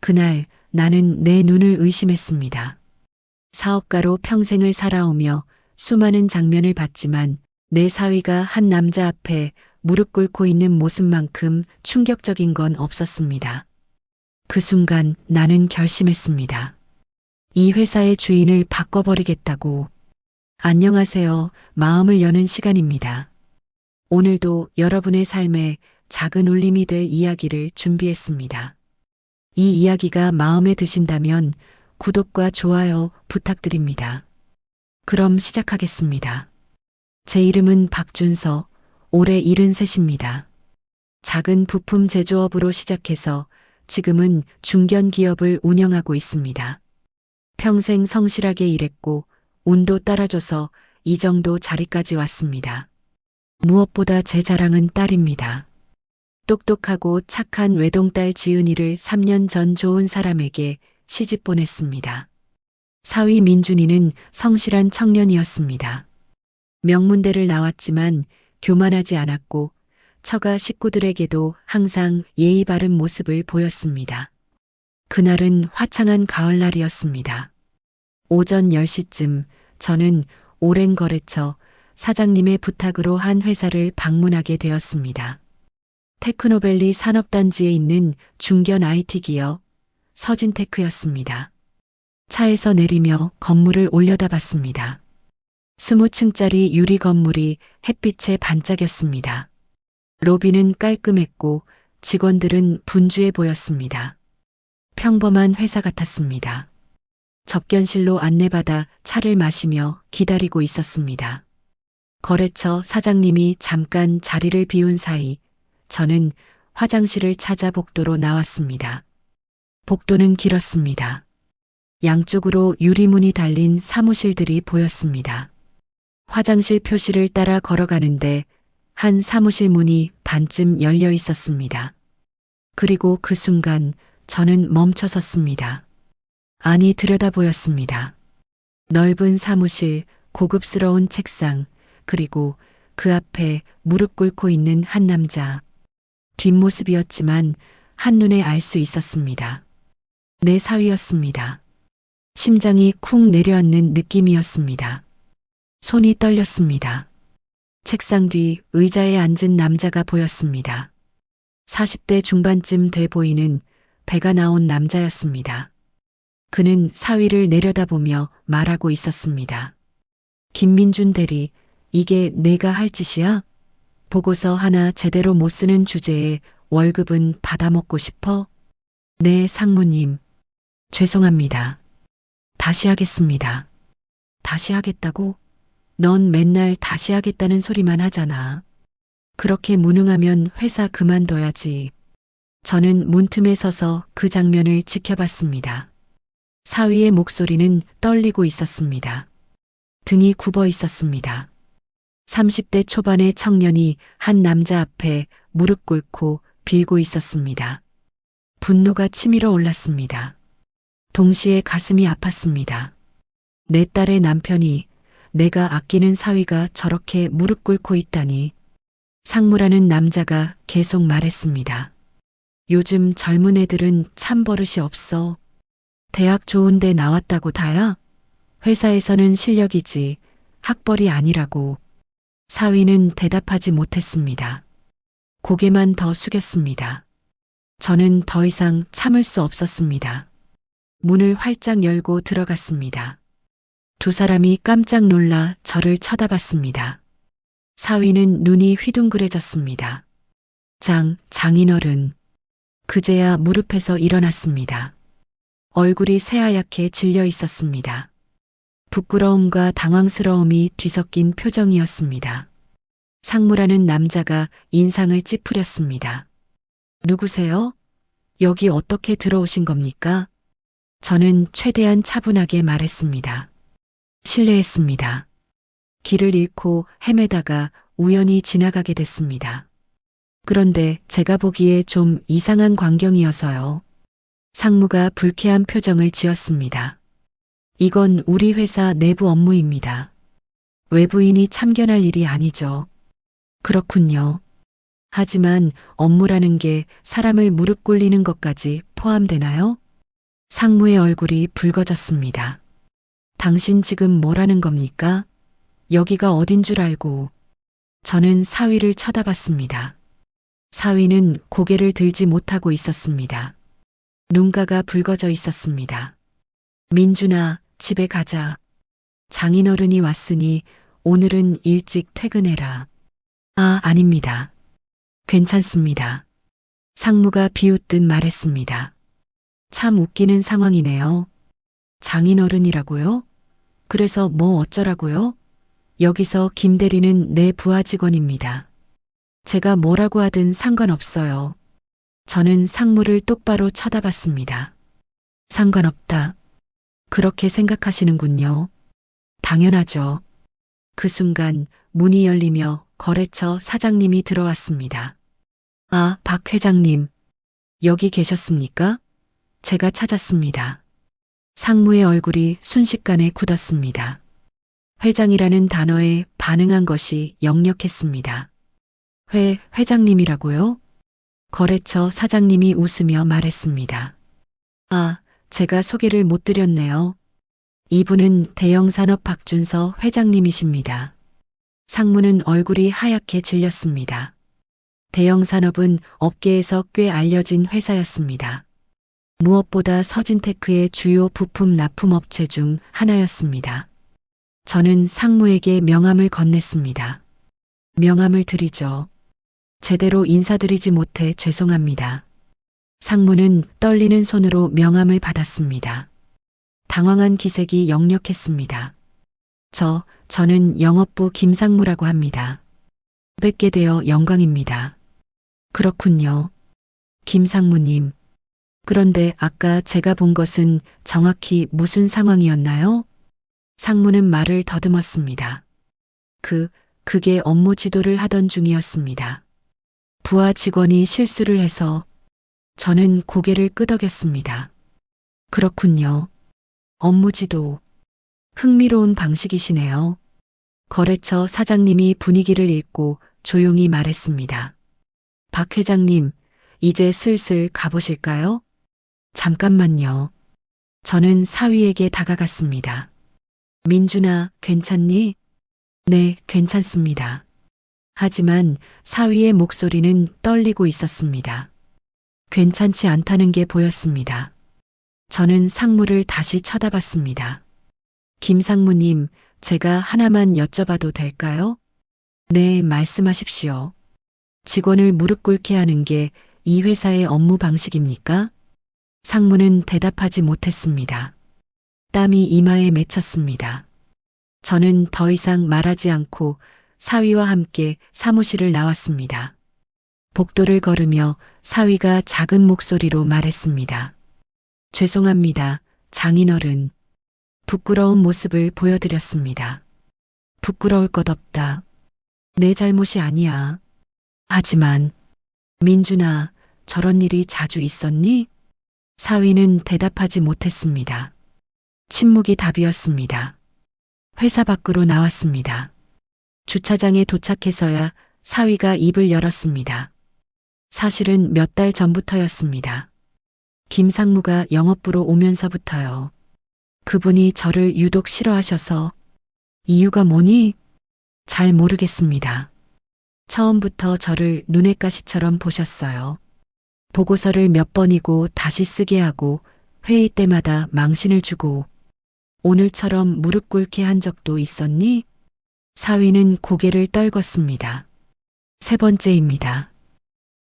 그날 나는 내 눈을 의심했습니다. 사업가로 평생을 살아오며 수많은 장면을 봤지만 내 사위가 한 남자 앞에 무릎 꿇고 있는 모습만큼 충격적인 건 없었습니다. 그 순간 나는 결심했습니다. 이 회사의 주인을 바꿔버리겠다고. 안녕하세요. 마음을 여는 시간입니다. 오늘도 여러분의 삶에 작은 울림이 될 이야기를 준비했습니다. 이 이야기가 마음에 드신다면 구독과 좋아요 부탁드립니다. 그럼 시작하겠습니다. 제 이름은 박준서, 올해 73입니다. 작은 부품 제조업으로 시작해서 지금은 중견 기업을 운영하고 있습니다. 평생 성실하게 일했고 운도 따라줘서 이 정도 자리까지 왔습니다. 무엇보다 제 자랑은 딸입니다. 똑똑하고 착한 외동딸 지은이를 3년 전 좋은 사람에게 시집 보냈습니다. 사위 민준이는 성실한 청년이었습니다. 명문대를 나왔지만 교만하지 않았고 처가 식구들에게도 항상 예의 바른 모습을 보였습니다. 그날은 화창한 가을날이었습니다. 오전 10시쯤 저는 오랜 거래처 사장님의 부탁으로 한 회사를 방문하게 되었습니다. 테크노밸리 산업단지에 있는 중견 IT 기업 서진테크였습니다. 차에서 내리며 건물을 올려다봤습니다. 20층짜리 유리 건물이 햇빛에 반짝였습니다. 로비는 깔끔했고 직원들은 분주해 보였습니다. 평범한 회사 같았습니다. 접견실로 안내받아 차를 마시며 기다리고 있었습니다. 거래처 사장님이 잠깐 자리를 비운 사이 저는 화장실을 찾아 복도로 나왔습니다. 복도는 길었습니다. 양쪽으로 유리문이 달린 사무실들이 보였습니다. 화장실 표시를 따라 걸어가는데 한 사무실 문이 반쯤 열려 있었습니다. 그리고 그 순간 저는 멈춰 섰습니다. 안이 들여다보였습니다. 넓은 사무실, 고급스러운 책상, 그리고 그 앞에 무릎 꿇고 있는 한 남자. 뒷모습이었지만 한눈에 알 수 있었습니다. 내 사위였습니다. 심장이 쿵 내려앉는 느낌이었습니다. 손이 떨렸습니다. 책상 뒤 의자에 앉은 남자가 보였습니다. 40대 중반쯤 돼 보이는 배가 나온 남자였습니다. 그는 사위를 내려다보며 말하고 있었습니다. 김민준 대리, 이게 내가 할 짓이야? 보고서 하나 제대로 못 쓰는 주제에 월급은 받아먹고 싶어? 네, 상무님. 죄송합니다. 다시 하겠습니다. 다시 하겠다고? 넌 맨날 다시 하겠다는 소리만 하잖아. 그렇게 무능하면 회사 그만둬야지. 저는 문틈에 서서 그 장면을 지켜봤습니다. 사위의 목소리는 떨리고 있었습니다. 등이 굽어 있었습니다. 30대 초반의 청년이 한 남자 앞에 무릎 꿇고 빌고 있었습니다. 분노가 치밀어 올랐습니다. 동시에 가슴이 아팠습니다. 내 딸의 남편이, 내가 아끼는 사위가 저렇게 무릎 꿇고 있다니. 상무라는 남자가 계속 말했습니다. 요즘 젊은 애들은 참 버릇이 없어. 대학 좋은데 나왔다고 다야? 회사에서는 실력이지 학벌이 아니라고. 사위는 대답하지 못했습니다. 고개만 더 숙였습니다. 저는 더 이상 참을 수 없었습니다. 문을 활짝 열고 들어갔습니다. 두 사람이 깜짝 놀라 저를 쳐다봤습니다. 사위는 눈이 휘둥그레졌습니다. 장인어른. 그제야 무릎에서 일어났습니다. 얼굴이 새하얗게 질려 있었습니다. 부끄러움과 당황스러움이 뒤섞인 표정이었습니다. 상무라는 남자가 인상을 찌푸렸습니다. 누구세요? 여기 어떻게 들어오신 겁니까? 저는 최대한 차분하게 말했습니다. 실례했습니다. 길을 잃고 헤매다가 우연히 지나가게 됐습니다. 그런데 제가 보기에 좀 이상한 광경이어서요. 상무가 불쾌한 표정을 지었습니다. 이건 우리 회사 내부 업무입니다. 외부인이 참견할 일이 아니죠. 그렇군요. 하지만 업무라는 게 사람을 무릎 꿇리는 것까지 포함되나요? 상무의 얼굴이 붉어졌습니다. 당신 지금 뭐라는 겁니까? 여기가 어딘 줄 알고. 저는 사위를 쳐다봤습니다. 사위는 고개를 들지 못하고 있었습니다. 눈가가 붉어져 있었습니다. 민준아, 집에 가자. 장인어른이 왔으니 오늘은 일찍 퇴근해라. 아, 아닙니다. 괜찮습니다. 상무가 비웃듯 말했습니다. 참 웃기는 상황이네요. 장인어른이라고요? 그래서 뭐 어쩌라고요? 여기서 김 대리는 내 부하 직원입니다. 제가 뭐라고 하든 상관없어요. 저는 상무를 똑바로 쳐다봤습니다. 상관없다. 그렇게 생각하시는군요. 당연하죠. 그 순간 문이 열리며 거래처 사장님이 들어왔습니다. 아, 박 회장님. 여기 계셨습니까? 제가 찾았습니다. 상무의 얼굴이 순식간에 굳었습니다. 회장이라는 단어에 반응한 것이 역력했습니다. 회장님이라고요? 거래처 사장님이 웃으며 말했습니다. 아, 제가 소개를 못 드렸네요. 이분은 대형산업 박준서 회장님이십니다. 상무는 얼굴이 하얗게 질렸습니다. 대형산업은 업계에서 꽤 알려진 회사였습니다. 무엇보다 서진테크의 주요 부품 납품업체 중 하나였습니다. 저는 상무에게 명함을 건넸습니다. 명함을 드리죠. 제대로 인사드리지 못해 죄송합니다. 상무는 떨리는 손으로 명함을 받았습니다. 당황한 기색이 역력했습니다. 저는 영업부 김상무라고 합니다. 뵙게 되어 영광입니다. 그렇군요. 김상무님. 그런데 아까 제가 본 것은 정확히 무슨 상황이었나요? 상무는 말을 더듬었습니다. 그게 업무 지도를 하던 중이었습니다. 부하 직원이 실수를 해서 저는 고개를 끄덕였습니다. 그렇군요. 업무 지도. 흥미로운 방식이시네요. 거래처 사장님이 분위기를 읽고 조용히 말했습니다. 박 회장님, 이제 슬슬 가보실까요? 잠깐만요. 저는 사위에게 다가갔습니다. 민준아, 괜찮니? 네, 괜찮습니다. 하지만 사위의 목소리는 떨리고 있었습니다. 괜찮지 않다는 게 보였습니다. 저는 상무를 다시 쳐다봤습니다. 김상무님, 제가 하나만 여쭤봐도 될까요? 네, 말씀하십시오. 직원을 무릎 꿇게 하는 게 이 회사의 업무 방식입니까? 상무는 대답하지 못했습니다. 땀이 이마에 맺혔습니다. 저는 더 이상 말하지 않고 사위와 함께 사무실을 나왔습니다. 복도를 걸으며 사위가 작은 목소리로 말했습니다. 죄송합니다, 장인어른. 부끄러운 모습을 보여드렸습니다. 부끄러울 것 없다. 내 잘못이 아니야. 하지만 민준아, 저런 일이 자주 있었니? 사위는 대답하지 못했습니다. 침묵이 답이었습니다. 회사 밖으로 나왔습니다. 주차장에 도착해서야 사위가 입을 열었습니다. 사실은 몇 달 전부터였습니다. 김상무가 영업부로 오면서부터요. 그분이 저를 유독 싫어하셔서. 이유가 뭐니? 잘 모르겠습니다. 처음부터 저를 눈엣 가시처럼 보셨어요. 보고서를 몇 번이고 다시 쓰게 하고 회의 때마다 망신을 주고. 오늘처럼 무릎 꿇게 한 적도 있었니? 사위는 고개를 떨궜습니다. 3번째입니다.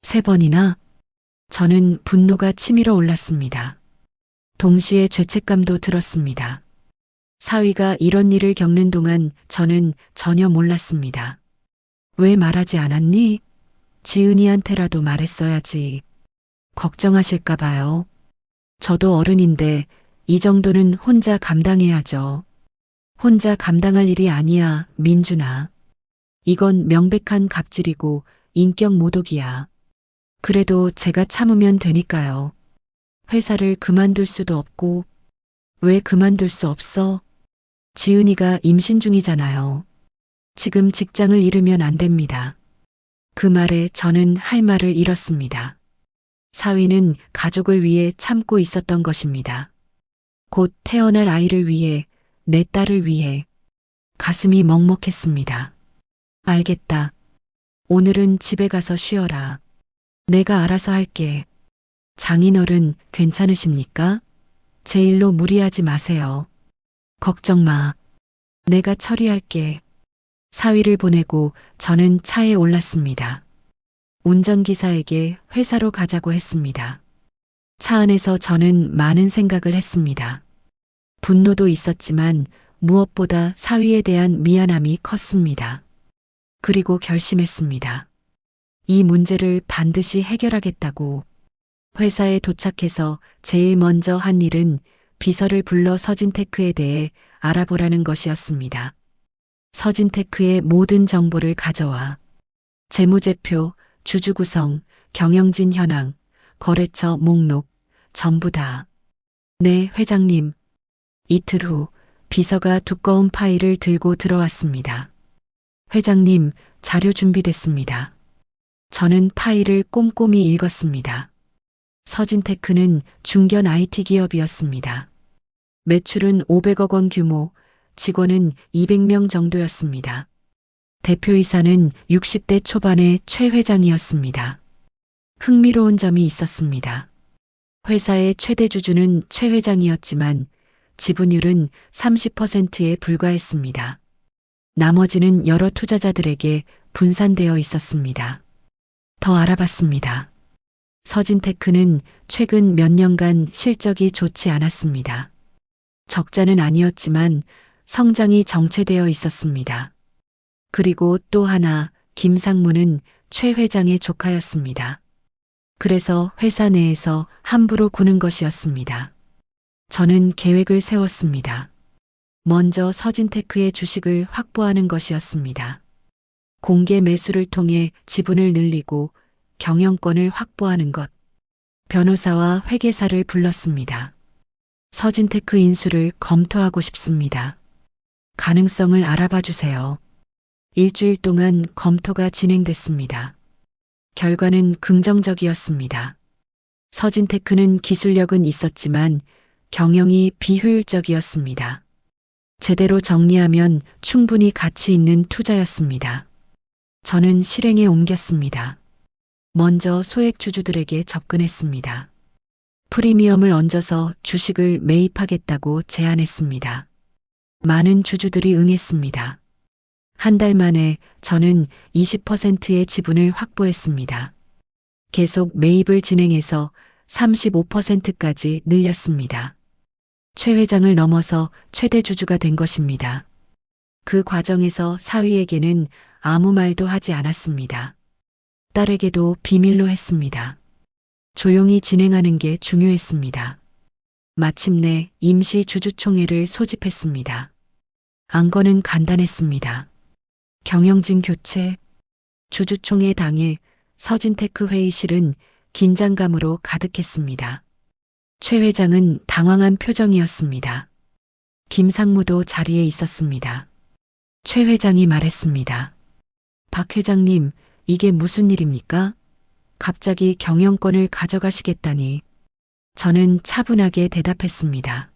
3번이나? 저는 분노가 치밀어 올랐습니다. 동시에 죄책감도 들었습니다. 사위가 이런 일을 겪는 동안 저는 전혀 몰랐습니다. 왜 말하지 않았니? 지은이한테라도 말했어야지. 걱정하실까 봐요. 저도 어른인데 이 정도는 혼자 감당해야죠. 혼자 감당할 일이 아니야, 민준아. 이건 명백한 갑질이고 인격 모독이야. 그래도 제가 참으면 되니까요. 회사를 그만둘 수도 없고. 왜 그만둘 수 없어? 지은이가 임신 중이잖아요. 지금 직장을 잃으면 안 됩니다. 그 말에 저는 할 말을 잃었습니다. 사위는 가족을 위해 참고 있었던 것입니다. 곧 태어날 아이를 위해, 내 딸을 위해. 가슴이 먹먹했습니다. 알겠다. 오늘은 집에 가서 쉬어라. 내가 알아서 할게. 장인어른 괜찮으십니까? 제 일로 무리하지 마세요. 걱정 마. 내가 처리할게. 사위를 보내고 저는 차에 올랐습니다. 운전기사에게 회사로 가자고 했습니다. 차 안에서 저는 많은 생각을 했습니다. 분노도 있었지만 무엇보다 사위에 대한 미안함이 컸습니다. 그리고 결심했습니다. 이 문제를 반드시 해결하겠다고. 회사에 도착해서 제일 먼저 한 일은 비서를 불러 서진테크에 대해 알아보라는 것이었습니다. 서진테크의 모든 정보를 가져와 재무제표, 주주 구성, 경영진 현황, 거래처 목록, 전부 다. 네, 회장님. 이틀 후 비서가 두꺼운 파일을 들고 들어왔습니다. 회장님, 자료 준비됐습니다. 저는 파일을 꼼꼼히 읽었습니다. 서진테크는 중견 IT 기업이었습니다. 매출은 500억 원 규모, 직원은 200명 정도였습니다. 대표이사는 60대 초반의 최 회장이었습니다. 흥미로운 점이 있었습니다. 회사의 최대 주주는 최 회장이었지만 지분율은 30%에 불과했습니다. 나머지는 여러 투자자들에게 분산되어 있었습니다. 더 알아봤습니다. 서진테크는 최근 몇 년간 실적이 좋지 않았습니다. 적자는 아니었지만 성장이 정체되어 있었습니다. 그리고 또 하나, 김상무는 최 회장의 조카였습니다. 그래서 회사 내에서 함부로 구는 것이었습니다. 저는 계획을 세웠습니다. 먼저 서진테크의 주식을 확보하는 것이었습니다. 공개 매수를 통해 지분을 늘리고 경영권을 확보하는 것. 변호사와 회계사를 불렀습니다. 서진테크 인수를 검토하고 싶습니다. 가능성을 알아봐 주세요. 일주일 동안 검토가 진행됐습니다. 결과는 긍정적이었습니다. 서진테크는 기술력은 있었지만 경영이 비효율적이었습니다. 제대로 정리하면 충분히 가치 있는 투자였습니다. 저는 실행에 옮겼습니다. 먼저 소액 주주들에게 접근했습니다. 프리미엄을 얹어서 주식을 매입하겠다고 제안했습니다. 많은 주주들이 응했습니다. 한 달 만에 저는 20%의 지분을 확보했습니다. 계속 매입을 진행해서 35%까지 늘렸습니다. 최 회장을 넘어서 최대 주주가 된 것입니다. 그 과정에서 사위에게는 아무 말도 하지 않았습니다. 딸에게도 비밀로 했습니다. 조용히 진행하는 게 중요했습니다. 마침내 임시 주주총회를 소집했습니다. 안건은 간단했습니다. 경영진 교체. 주주총회 당일 서진테크 회의실은 긴장감으로 가득했습니다. 최 회장은 당황한 표정이었습니다. 김상무도 자리에 있었습니다. 최 회장이 말했습니다. 박 회장님, 이게 무슨 일입니까? 갑자기 경영권을 가져가시겠다니. 저는 차분하게 대답했습니다.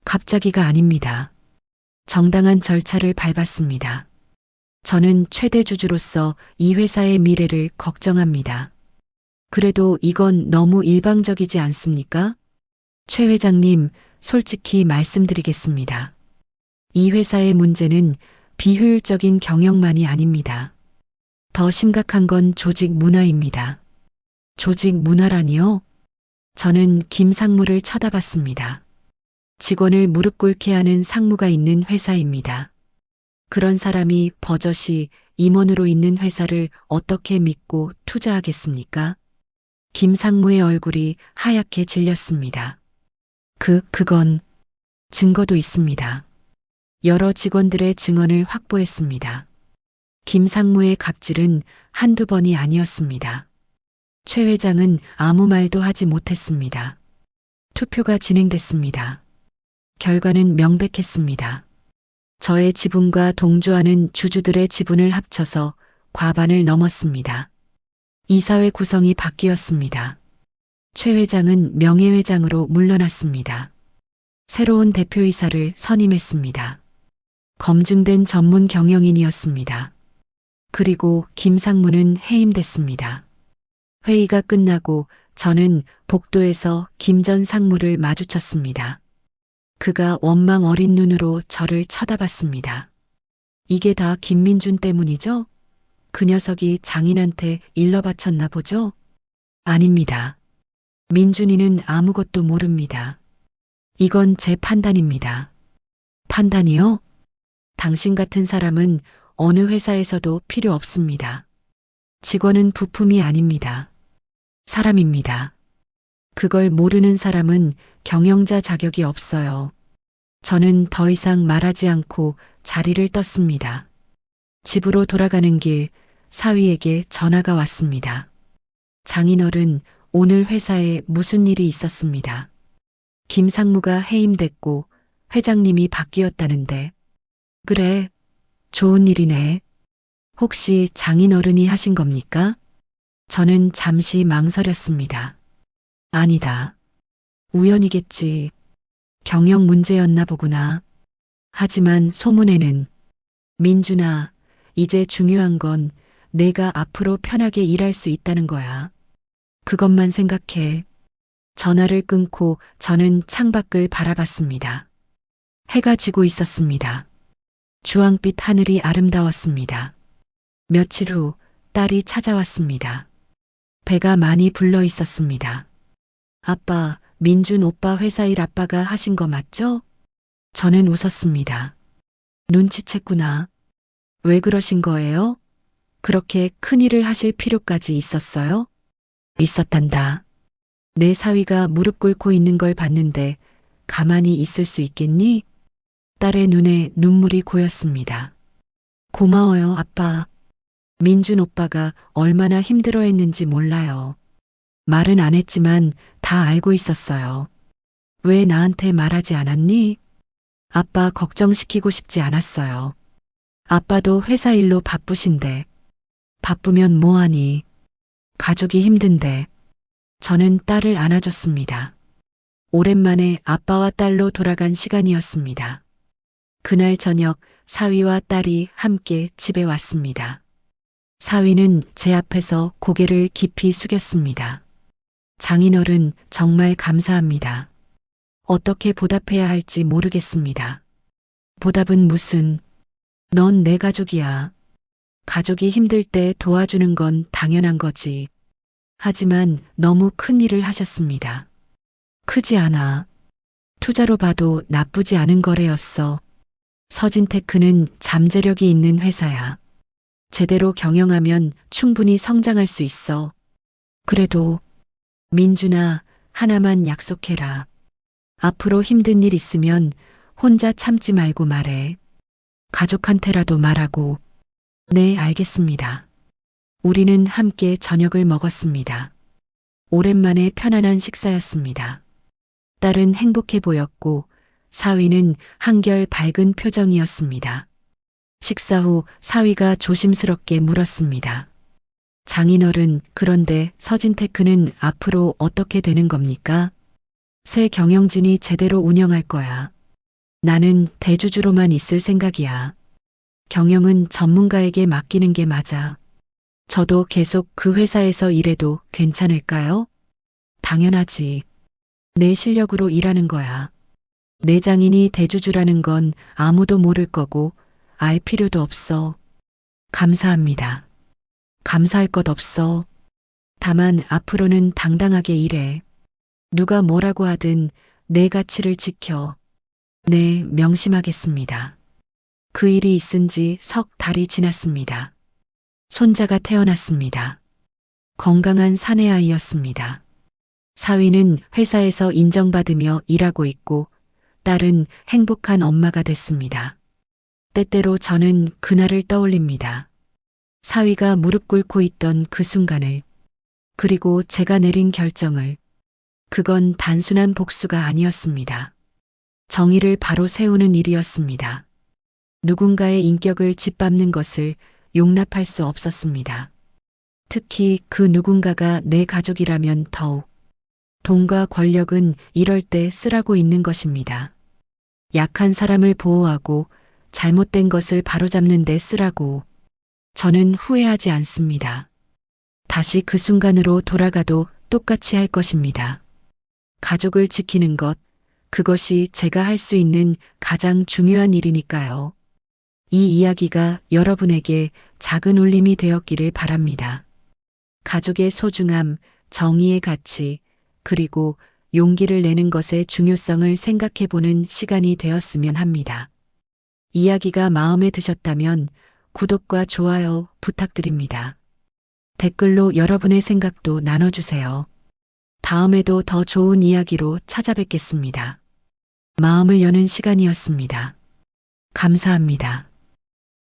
갑자기가 아닙니다. 정당한 절차를 밟았습니다. 저는 최대 주주로서 이 회사의 미래를 걱정합니다. 그래도 이건 너무 일방적이지 않습니까? 최 회장님, 솔직히 말씀드리겠습니다. 이 회사의 문제는 비효율적인 경영만이 아닙니다. 더 심각한 건 조직 문화입니다. 조직 문화라니요? 저는 김상무를 쳐다봤습니다. 직원을 무릎 꿇게 하는 상무가 있는 회사입니다. 그런 사람이 버젓이 임원으로 있는 회사를 어떻게 믿고 투자하겠습니까? 김상무의 얼굴이 하얗게 질렸습니다. 그건 증거도 있습니다. 여러 직원들의 증언을 확보했습니다. 김상무의 갑질은 한두 번이 아니었습니다. 최 회장은 아무 말도 하지 못했습니다. 투표가 진행됐습니다. 결과는 명백했습니다. 저의 지분과 동조하는 주주들의 지분을 합쳐서 과반을 넘었습니다. 이사회 구성이 바뀌었습니다. 최 회장은 명예회장으로 물러났습니다. 새로운 대표이사를 선임했습니다. 검증된 전문 경영인이었습니다. 그리고 김상무는 해임됐습니다. 회의가 끝나고 저는 복도에서 김 전 상무를 마주쳤습니다. 그가 원망 어린 눈으로 저를 쳐다봤습니다. 이게 다 김민준 때문이죠? 그 녀석이 장인한테 일러 바쳤나 보죠? 아닙니다. 민준이는 아무것도 모릅니다. 이건 제 판단입니다. 판단이요? 당신 같은 사람은 어느 회사에서도 필요 없습니다. 직원은 부품이 아닙니다. 사람입니다. 그걸 모르는 사람은 경영자 자격이 없어요. 저는 더 이상 말하지 않고 자리를 떴습니다. 집으로 돌아가는 길 사위에게 전화가 왔습니다. 장인어른, 오늘 회사에 무슨 일이 있었습니다. 김상무가 해임됐고 회장님이 바뀌었다는데. 그래, 좋은 일이네. 혹시 장인어른이 하신 겁니까? 저는 잠시 망설였습니다. 아니다. 우연이겠지. 경영 문제였나 보구나. 하지만 소문에는 민준아, 이제 중요한 건 내가 앞으로 편하게 일할 수 있다는 거야. 그것만 생각해. 전화를 끊고 저는 창밖을 바라봤습니다. 해가 지고 있었습니다. 주황빛 하늘이 아름다웠습니다. 며칠 후 딸이 찾아왔습니다. 배가 많이 불러 있었습니다. 아빠, 민준 오빠 회사 일 아빠가 하신 거 맞죠? 저는 웃었습니다. 눈치챘구나. 왜 그러신 거예요? 그렇게 큰일을 하실 필요까지 있었어요? 있었단다. 내 사위가 무릎 꿇고 있는 걸 봤는데 가만히 있을 수 있겠니? 딸의 눈에 눈물이 고였습니다. 고마워요, 아빠. 민준 오빠가 얼마나 힘들어했는지 몰라요. 말은 안 했지만 다 알고 있었어요. 왜 나한테 말하지 않았니? 아빠 걱정시키고 싶지 않았어요. 아빠도 회사 일로 바쁘신데. 바쁘면 뭐하니? 가족이 힘든데. 저는 딸을 안아줬습니다. 오랜만에 아빠와 딸로 돌아간 시간이었습니다. 그날 저녁 사위와 딸이 함께 집에 왔습니다. 사위는 제 앞에서 고개를 깊이 숙였습니다. 장인어른, 정말 감사합니다. 어떻게 보답해야 할지 모르겠습니다. 보답은 무슨? 넌 내 가족이야. 가족이 힘들 때 도와주는 건 당연한 거지. 하지만 너무 큰 일을 하셨습니다. 크지 않아. 투자로 봐도 나쁘지 않은 거래였어. 서진테크는 잠재력이 있는 회사야. 제대로 경영하면 충분히 성장할 수 있어. 그래도 민준아, 하나만 약속해라. 앞으로 힘든 일 있으면 혼자 참지 말고 말해. 가족한테라도 말하고. 네, 알겠습니다. 우리는 함께 저녁을 먹었습니다. 오랜만에 편안한 식사였습니다. 딸은 행복해 보였고 사위는 한결 밝은 표정이었습니다. 식사 후 사위가 조심스럽게 물었습니다. 장인어른, 그런데 서진테크는 앞으로 어떻게 되는 겁니까? 새 경영진이 제대로 운영할 거야. 나는 대주주로만 있을 생각이야. 경영은 전문가에게 맡기는 게 맞아. 저도 계속 그 회사에서 일해도 괜찮을까요? 당연하지. 내 실력으로 일하는 거야. 내 장인이 대주주라는 건 아무도 모를 거고 알 필요도 없어. 감사합니다. 감사할 것 없어. 다만 앞으로는 당당하게 일해. 누가 뭐라고 하든 내 가치를 지켜. 네, 명심하겠습니다. 그 일이 있은 지 석 달이 지났습니다. 손자가 태어났습니다. 건강한 사내아이였습니다. 사위는 회사에서 인정받으며 일하고 있고 딸은 행복한 엄마가 됐습니다. 때때로 저는 그날을 떠올립니다. 사위가 무릎 꿇고 있던 그 순간을, 그리고 제가 내린 결정을. 그건 단순한 복수가 아니었습니다. 정의를 바로 세우는 일이었습니다. 누군가의 인격을 짓밟는 것을 용납할 수 없었습니다. 특히 그 누군가가 내 가족이라면 더욱. 돈과 권력은 이럴 때 쓰라고 있는 것입니다. 약한 사람을 보호하고 잘못된 것을 바로잡는 데 쓰라고. 저는 후회하지 않습니다. 다시 그 순간으로 돌아가도 똑같이 할 것입니다. 가족을 지키는 것, 그것이 제가 할 수 있는 가장 중요한 일이니까요. 이 이야기가 여러분에게 작은 울림이 되었기를 바랍니다. 가족의 소중함, 정의의 가치, 그리고 용기를 내는 것의 중요성을 생각해 보는 시간이 되었으면 합니다. 이야기가 마음에 드셨다면 구독과 좋아요 부탁드립니다. 댓글로 여러분의 생각도 나눠주세요. 다음에도 더 좋은 이야기로 찾아뵙겠습니다. 마음을 여는 시간이었습니다. 감사합니다.